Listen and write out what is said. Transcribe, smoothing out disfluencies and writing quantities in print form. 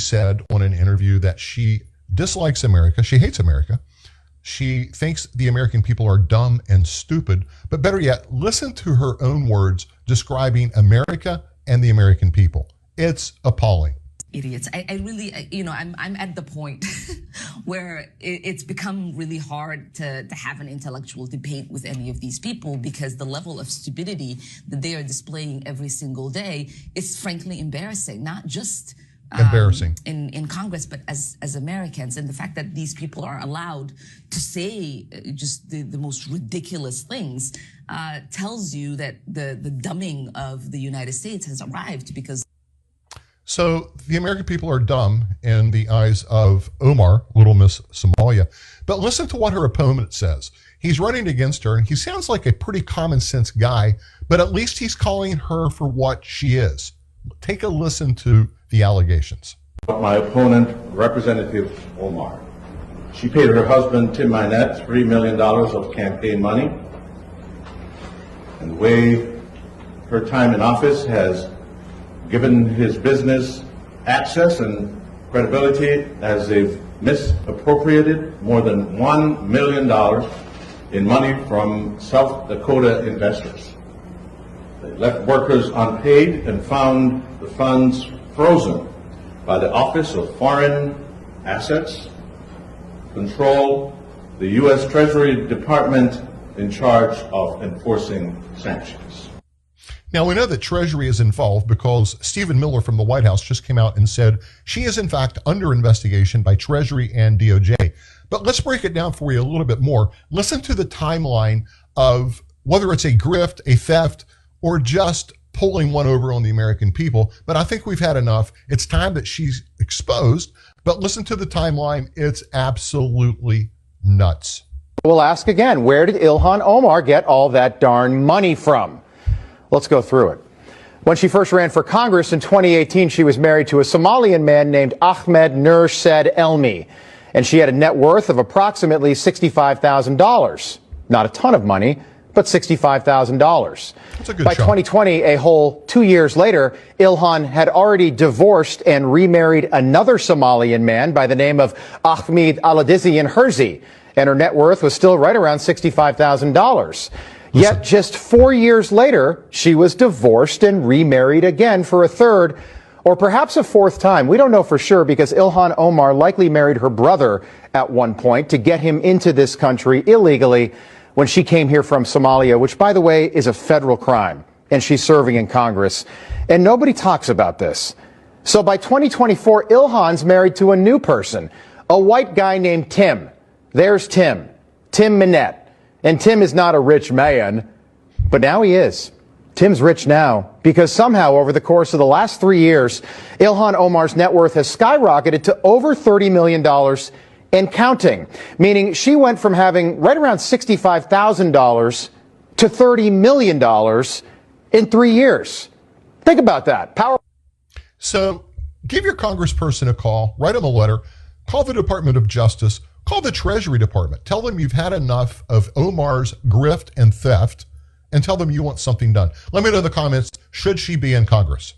said on an interview that she dislikes America. She hates America. She thinks the American people are dumb and stupid. But better yet, listen to her own words describing America and the American people. It's appalling. Idiots. I really, I'm at the point where it's become really hard to have an intellectual debate with any of these people, because the level of stupidity that they are displaying every single day is frankly embarrassing, not just embarrassing in Congress, but as Americans. And the fact that these people are allowed to say just the most ridiculous things tells you that the dumbing of the United States has arrived. Because so the American people are dumb in the eyes of Omar, Little Miss Somalia. But listen to what her opponent says. He's running against her, and he sounds like a pretty common sense guy, but at least he's calling her for what she is. Take a listen to the allegations. My opponent, Representative Omar. She paid her husband, Tim Minette, $3 million of campaign money. And the way her time in office has given his business access and credibility, as they've misappropriated more than $1 million in money from South Dakota investors. They left workers unpaid and found the funds frozen by the Office of Foreign Assets Control, the U.S. Treasury Department in charge of enforcing sanctions. Now, we know that Treasury is involved because Stephen Miller from the White House just came out and said she is in fact under investigation by Treasury and DOJ. But let's break it down for you a little bit more. Listen to the timeline of whether it's a grift, a theft, or just pulling one over on the American people. But I think we've had enough. It's time that she's exposed. But listen to the timeline. It's absolutely nuts. We'll ask again, where did Ilhan Omar get all that darn money from? Let's go through it. When she first ran for Congress in 2018, she was married to a Somalian man named Ahmed Nur Said Elmi, and she had a net worth of approximately $65,000. Not a ton of money, but $65,000. That's a good By chunk. 2020, a whole 2 years later, Ilhan had already divorced and remarried another Somalian man by the name of Ahmed Aladizian Herzi, and her net worth was still right around $65,000. Yet just 4 years later, she was divorced and remarried again for a third or perhaps a fourth time. We don't know for sure, because Ilhan Omar likely married her brother at one point to get him into this country illegally when she came here from Somalia, which, by the way, is a federal crime, and she's serving in Congress. And nobody talks about this. So by 2024, Ilhan's married to a new person, a white guy named Tim. There's Tim Minette. And Tim is not a rich man, but now he is. Tim's rich now because somehow over the course of the last 3 years, Ilhan Omar's net worth has skyrocketed to over $30 million and counting, meaning she went from having right around $65,000 to $30 million in 3 years. Think about that. So give your congressperson a call, write him a letter, call the Department of Justice, call the Treasury Department. Tell them you've had enough of Omar's grift and theft, and tell them you want something done. Let me know in the comments, should she be in Congress?